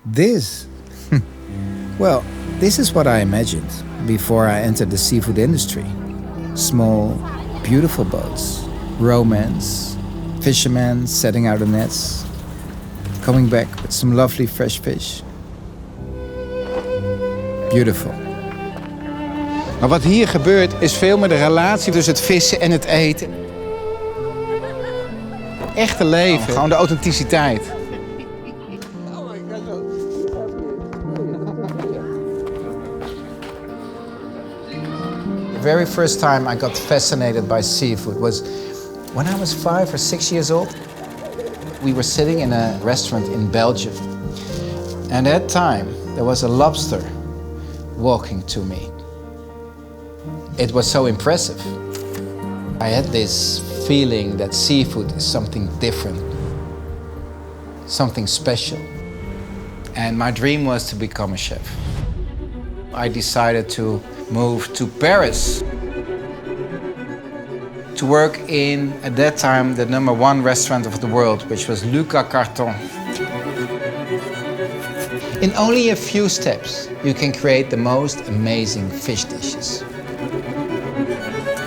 This? Well, this is what I imagined before I entered the seafood industry. Small, beautiful boats, romance, fishermen setting out the nets, coming back with some lovely fresh fish. Beautiful. Maar wat hier gebeurt is veel meer de relatie tussen het vissen en het eten. Echte leven, gewoon de authenticiteit. The very first time I got fascinated by seafood was when I was 5 or 6 years old. We were sitting in a restaurant in Belgium. And at that time, there was a lobster walking to me. It was so impressive. I had this feeling that seafood is something different, something special. And my dream was to become a chef. I decided to move to Paris to work in, at that time, the #1 restaurant of the world, which was Lucas Carton. In only a few steps, you can create the most amazing fish dishes.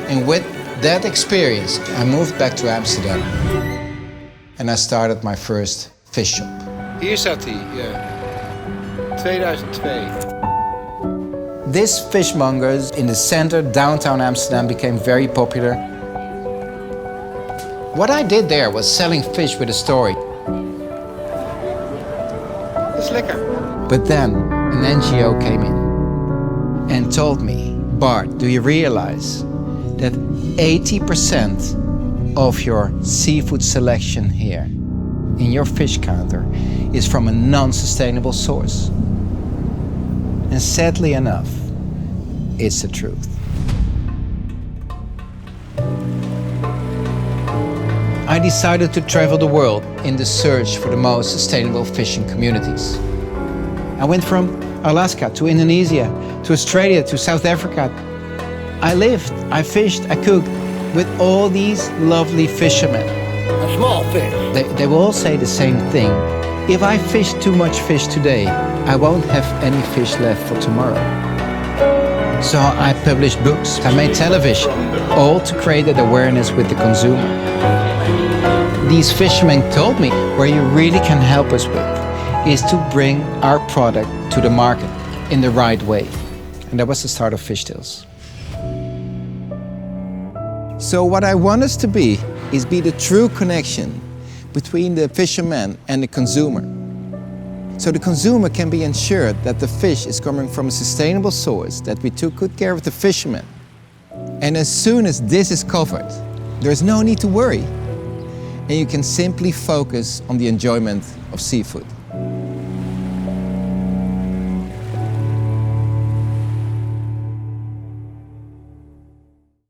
And with that experience, I moved back to Amsterdam and I started my first fish shop. Hier zat hij, ja. 2002. This fishmongers in the center, downtown Amsterdam, became very popular. What I did there was selling fish with a story. Dat is lekker. But then an NGO came in and told me, Bart, do you realize that 80% of your seafood selection here in your fish counter is from a non-sustainable source? And sadly enough, it's the truth. I decided to travel the world in the search for the most sustainable fishing communities. I went from Alaska to Indonesia, to Australia, to South Africa. I lived, I fished, I cooked with all these lovely fishermen. A small fish. They will all say the same thing. If I fish too much fish today, I won't have any fish left for tomorrow. So I published books, I made television, all to create that awareness with the consumer. These fishermen told me where you really can help us with is to bring our product to the market in the right way. And that was the start of Fish Tales. So what I want us to be is the true connection between the fisherman and the consumer. So the consumer can be ensured that the fish is coming from a sustainable source, that we took good care of the fishermen. And as soon as this is covered, there's no need to worry. And you can simply focus on the enjoyment of seafood.